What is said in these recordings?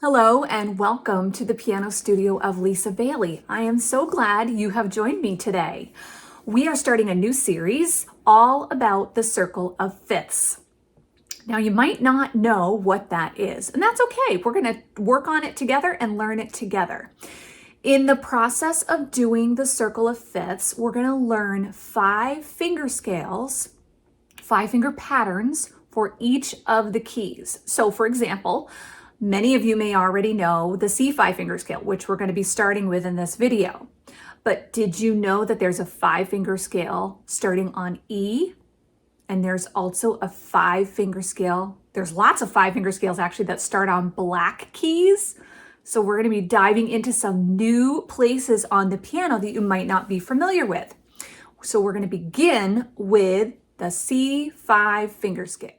Hello and welcome to the piano studio of Lisa Bailey. I am so glad you have joined me today. We are starting a new series all about the circle of fifths. Now, you might not know what that is, and that's okay. We're going to work on it together and learn it together. In the process of doing the circle of fifths, we're going to learn 5 finger scales, 5 finger patterns for each of the keys. So, for example, many of you may already know the C 5 finger scale, which we're going to be starting with in this video. But did you know that there's a 5 finger scale starting on E? And there's also a 5 finger scale. There's lots of 5 finger scales actually that start on black keys. So we're going to be diving into some new places on the piano that you might not be familiar with. So we're going to begin with the C5 finger scale.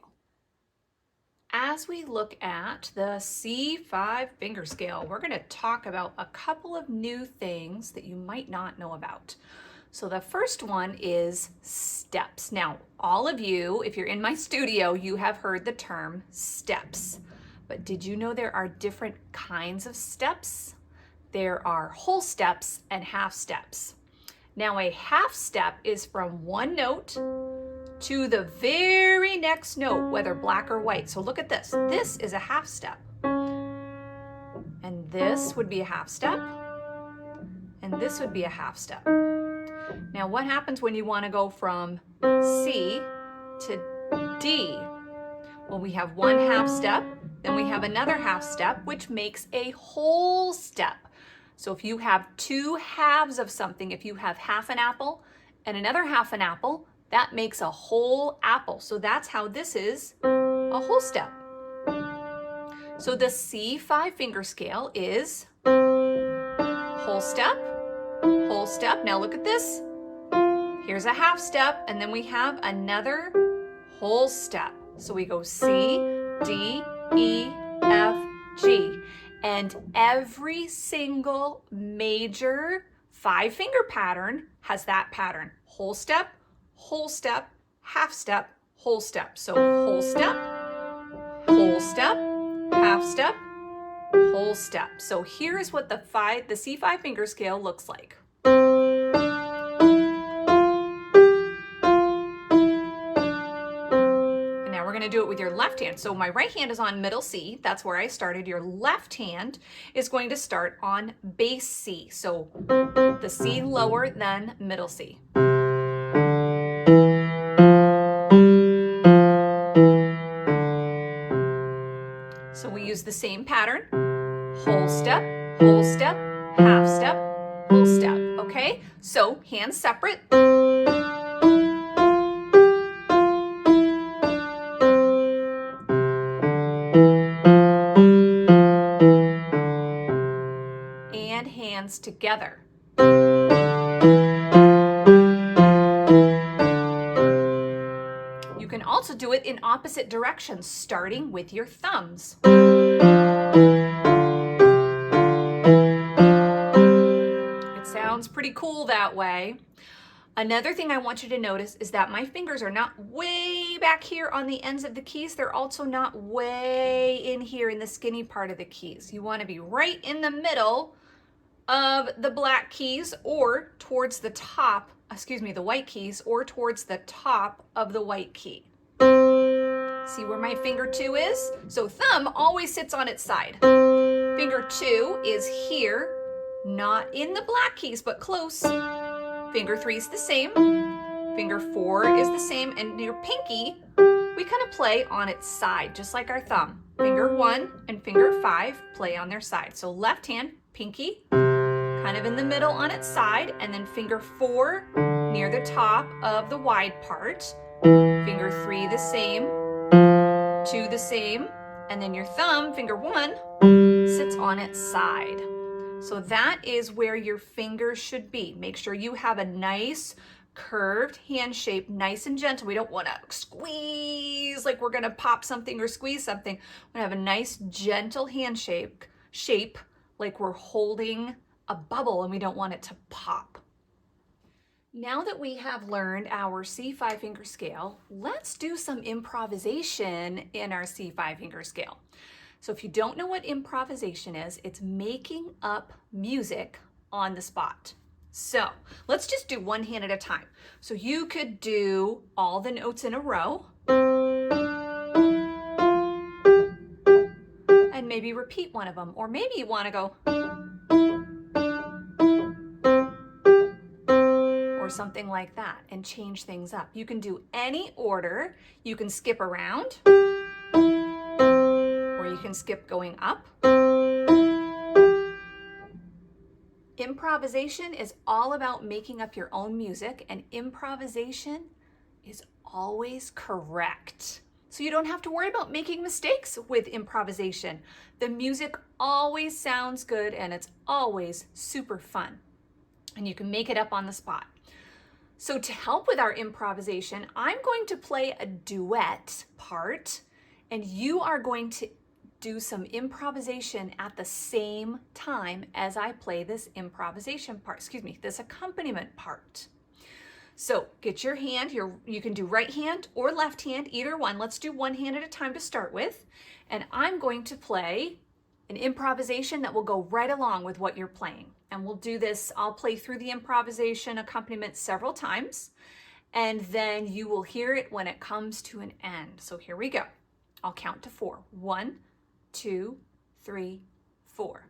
As we look at the C5 finger scale, we're going to talk about a couple of new things that you might not know about. So the first one is steps. Now, all of you, if you're in my studio, you have heard the term steps. But did you know there are different kinds of steps? There are whole steps and half steps. Now, a half step is from one note to the very next note, whether black or white. So look at this. This is a half step. And this would be a half step. And this would be a half step. Now, what happens when you want to go from C to D? Well, we have one half step, then we have another half step, which makes a whole step. So if you have 2 halves of something, if you have half an apple and another half an apple, that makes a whole apple. So that's how this is a whole step. So the C5 finger scale is whole step, whole step. Now look at this. Here's a half step, and then we have another whole step. So we go C, D, E, F, G. And every single major 5 finger pattern has that pattern. Whole step, half step, whole step. So whole step, half step, whole step. So here is what the C5 finger scale looks like. To do it with your left hand. So my right hand is on middle C. That's where I started. Your left hand is going to start on bass C. So the C lower than middle C. So we use the same pattern. Whole step, half step, whole step. Okay? So hands separate. Together. You can also do it in opposite directions, starting with your thumbs. It sounds pretty cool that way. Another thing I want you to notice is that my fingers are not way back here on the ends of the keys. They're also not way in here in the skinny part of the keys. You want to be right in the middle of the black keys or towards the top, the white keys, or towards the top of the white key. See where my finger 2 is? So thumb always sits on its side. Finger 2 is here, not in the black keys, but close. Finger 3 is the same. Finger 4 is the same, and your pinky, we kind of play on its side, just like our thumb. Finger 1 and finger 5 play on their side. So left hand, pinky, kind of in the middle on its side, and then finger 4 near the top of the wide part. Finger 3 the same, 2 the same, and then your thumb, finger 1, sits on its side. So that is where your fingers should be. Make sure you have a nice curved hand shape, nice and gentle. We don't want to squeeze like we're going to pop something or squeeze something. We have a nice gentle hand shape like we're holding a bubble and we don't want it to pop. Now that we have learned our C5 finger scale, let's do some improvisation in our C5 finger scale. So if you don't know what improvisation is, it's making up music on the spot. So let's just do one hand at a time. So you could do all the notes in a row and maybe repeat one of them. Or maybe you want to go or something like that and change things up. You can do any order. You can skip around or you can skip going up. Improvisation is all about making up your own music, and improvisation is always correct. So you don't have to worry about making mistakes with improvisation. The music always sounds good and it's always super fun. And you can make it up on the spot. So to help with our improvisation, I'm going to play a duet part and you are going to do some improvisation at the same time as I play this this accompaniment part. So get your hand, you can do right hand or left hand, either one. Let's do one hand at a time to start with. And I'm going to play an improvisation that will go right along with what you're playing. And we'll do this, I'll play through the improvisation accompaniment several times, and then you will hear it when it comes to an end. So here we go. I'll count to 4. 1, 2, 3, 4.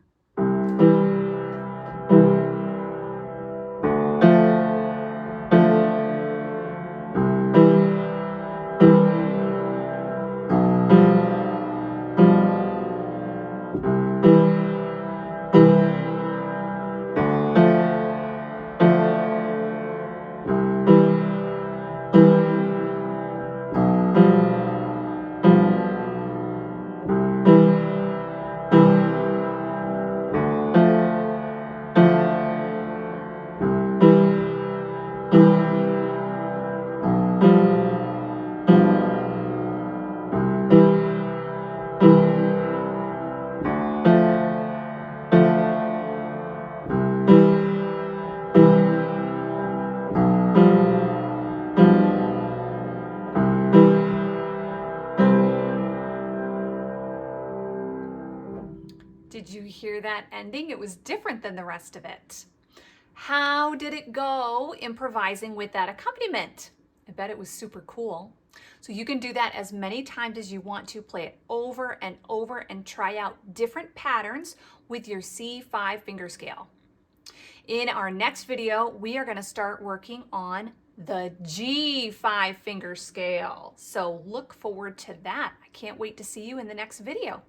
Did you hear that ending? It was different than the rest of it. How did it go improvising with that accompaniment? I bet it was super cool. So you can do that as many times as you want to. Play it over and over and try out different patterns with your C5 finger scale. In our next video, we are going to start working on the G5 finger scale. So look forward to that. I can't wait to see you in the next video.